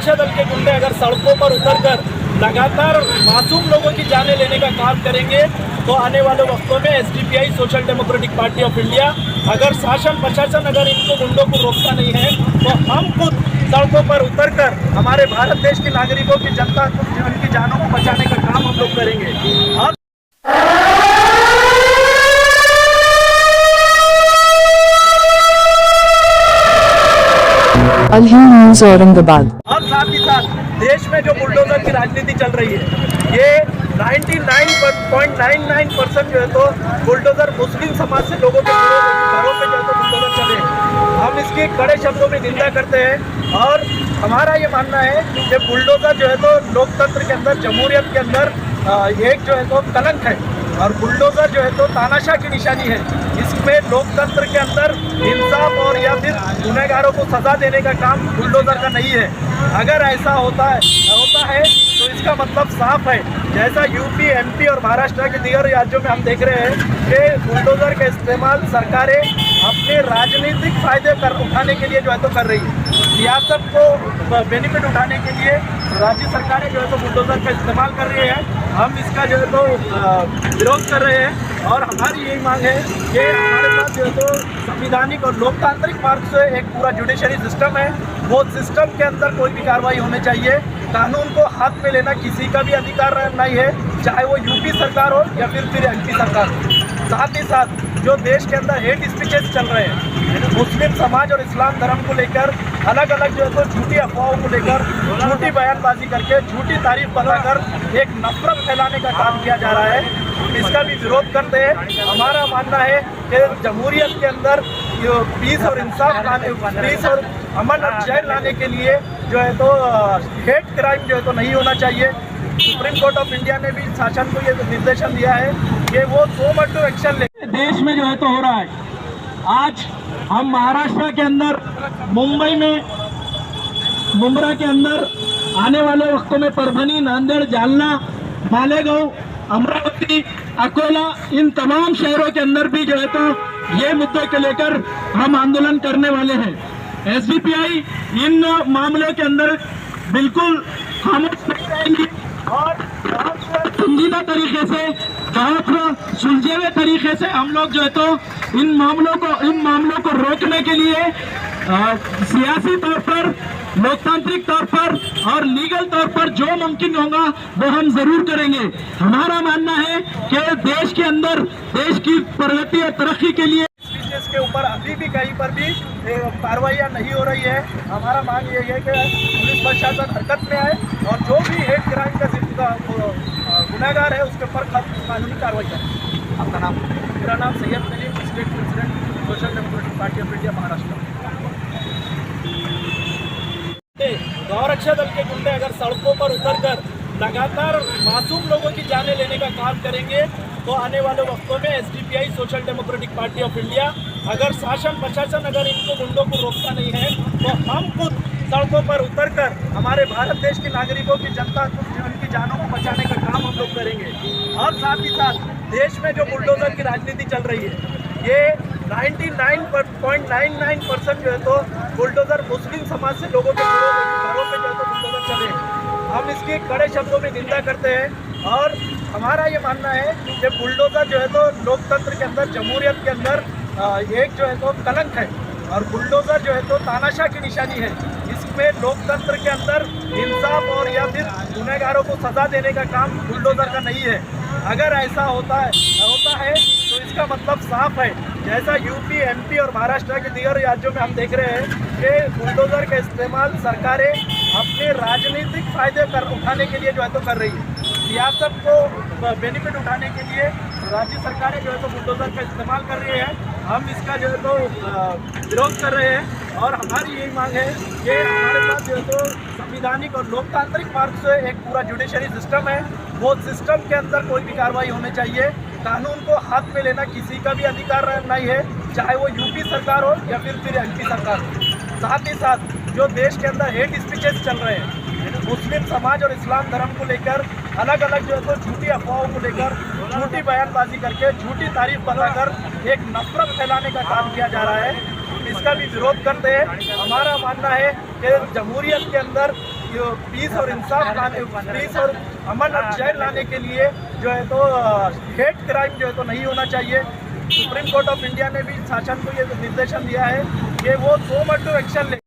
गौरक्षा दल के गुंडे अगर सड़कों पर उतरकर लगातार मासूम लोगों की जानें लेने का काम करेंगे तो आने वाले वक्तों में SDPI social democratic party of India अगर शासन प्रशासन अगर इनको गुंडों को रोकता नहीं है तो हम खुद सड़कों पर उतरकर हमारे भारत देश के नागरिकों की जनता उनकी जानों को बचाने का काम हम लोग करेंगे। अब अल हिंद न्यूज़ औरंगाबाद। और साथ ही साथ देश में जो बुलडोजर की राजनीति चल रही है ये 99.99% जो है तो बुलडोजर मुस्लिम समाज से लोगों के घरों पे जो है तो बुलडोजर चले। हम इसकी कड़े शब्दों में निंदा करते हैं और हमारा ये मानना है कि बुलडोजर जो है तो लोकतंत्र के अंदर जमहूरियत के अंदर एक जो है तो कलंक है और बुलडोजर जो है तो तानाशाह की निशानी है। इसमें लोकतंत्र के अंदर इंसाफ और या फिर गुनहगारों को सजा देने का काम बुलडोजर का नहीं है। अगर ऐसा होता है तो इसका मतलब साफ है, जैसा यूपी, एमपी और महाराष्ट्र के दीगर राज्यों में हम देख रहे हैं कि बुलडोजर का इस्तेमाल सरकारें अपने राजनीतिक फायदे उठाने के लिए जो है तो कर रही है। सियासत को बेनिफिट उठाने के लिए राज्य सरकारें जो है तो बुलडोजर का इस्तेमाल कर रही है। हम इसका जो है तो विरोध कर रहे हैं और हमारी यही मांग है कि हमारे पास जो है तो संविधानिक और लोकतांत्रिक मार्ग से एक पूरा जुडिशरी सिस्टम है, वो सिस्टम के अंदर कोई भी कार्रवाई होनी चाहिए। कानून को हाथ में लेना किसी का भी अधिकार नहीं है, चाहे वो यूपी सरकार हो या फिर एमपी सरकार हो। साथ ही साथ जो देश के अंदर हेट स्पीचेस चल रहे हैं मुस्लिम समाज और इस्लाम धर्म को लेकर, अलग अलग जो है तो झूठी अफवाहों को लेकर झूठी बयानबाजी करके झूठी तारीफ बताकर एक नफरत फैलाने का काम किया जा रहा है। इसका भी विरोध करते हैं। हमारा मानना है कि जमहूरियत के अंदर पीस और इंसाफ लाने, पीस और अमन और चैन लाने के लिए जो है तो हेट क्राइम जो है तो नहीं होना चाहिए। सुप्रीम कोर्ट ऑफ इंडिया ने भी शासन को ये निर्देशन दिया है कि वो सो एक्शन ले। देश में जो है तो हो रहा है, आज हम महाराष्ट्र के अंदर मुंबई में मुंब्रा के अंदर आने वाले वक्तों में परभनी, नांदेड़, जालना, मालेगांव, अमरावती, अकोला, इन तमाम शहरों के अंदर भी जो है तो ये मुद्दे को लेकर हम आंदोलन करने वाले हैं। एसडीपीआई इन मामलों के अंदर बिल्कुल खामोश नहीं रहेंगी और संजीदा तरीके से, बहुत सुलझे हुए तरीके से हम लोग जो है तो इन मामलों को रोकने के लिए सियासी तौर पर, लोकतांत्रिक तौर पर और लीगल तौर पर जो मुमकिन होगा वो हम जरूर करेंगे। हमारा मानना है कि देश के अंदर देश की प्रगति और तरक्की के लिए के ऊपर अभी भी कहीं पर भी कार्रवाइयाँ नहीं हो रही है। हमारा मांग ये है कि पुलिस प्रशासन हरकत में आए और जो भी हेट क्राइम का गुनहगार है उसके ऊपर कानूनी कार्रवाई करें। आपका नाम? मेरा नाम Syed Kaleem, state president social democratic party of India Maharashtra. गौरक्षा दल के गुंडे अगर सड़कों पर उतरकर लगातार मासूम लोगों की जानें लेने का काम करेंगे तो आने वाले वक्तों में SDPI social democratic party of India अगर शासन प्रशासन अगर इनको गुंडों को रोकता नहीं है तो हम खुद सड़कों पर उतरकर हमारे भारत देश के नागरिकों की जनता उनकी जानों को बचाने का काम हम लोग करेंगे। और साथ ही साथ देश में जो बुलडोजर की राजनीति चल रही है ये 99.99% जो है तो बुलडोजर मुस्लिम समाज से लोगों के घरों पे जो है तो बुलडोजर चले। हम इसकी कड़े शब्दों में निंदा करते हैं और हमारा ये मानना है कि बुलडोजर जो है तो लोकतंत्र के अंदर, जमहूरियत के अंदर एक जो है तो कलंक है और बुलडोजर जो है तो तानाशाह की निशानी है। इसमें लोकतंत्र के अंदर इंसाफ और या फिर गुनहगारों को सजा देने का काम बुलडोजर का नहीं है। अगर ऐसा होता है तो इसका मतलब साफ है, जैसा यूपी, एमपी और महाराष्ट्र के दीगर राज्यों में हम देख रहे हैं कि बुलडोजर का इस्तेमाल सरकारें अपने राजनीतिक फायदे उठाने के लिए जो है तो कर रही है। सियासत को बेनिफिट उठाने के लिए राज्य सरकारें जो है तो बुलडोजर का इस्तेमाल कर रही है। हम इसका जो है तो विरोध कर रहे हैं और हमारी यही मांग है कि हमारे पास जो है तो संविधानिक और लोकतांत्रिक मार्ग से एक पूरा जुडिशरी सिस्टम है, वो सिस्टम के अंदर कोई भी कार्रवाई होनी चाहिए। कानून को हाथ में लेना किसी का भी अधिकार नहीं है, चाहे वो यूपी सरकार हो या फिर एमपी सरकार हो। साथ ही साथ जो देश के अंदर हेट स्पीचेस चल रहे हैं मुस्लिम समाज और इस्लाम धर्म को लेकर, अलग अलग जो है तो झूठी अफवाहों को लेकर झूठी बयानबाजी करके झूठी तारीफ बताकर एक नफरत फैलाने का काम किया जा रहा है। इसका भी विरोध करते हैं। हमारा मानना है कि जमहूरियत के अंदर पीस और इंसाफ लाने, पीस और अमन और चैन लाने के लिए जो है तो हेट क्राइम जो है तो नहीं होना चाहिए। सुप्रीम कोर्ट ऑफ इंडिया ने भी शासन को ये निर्देशन दिया है कि वो 100 एक्शन ले।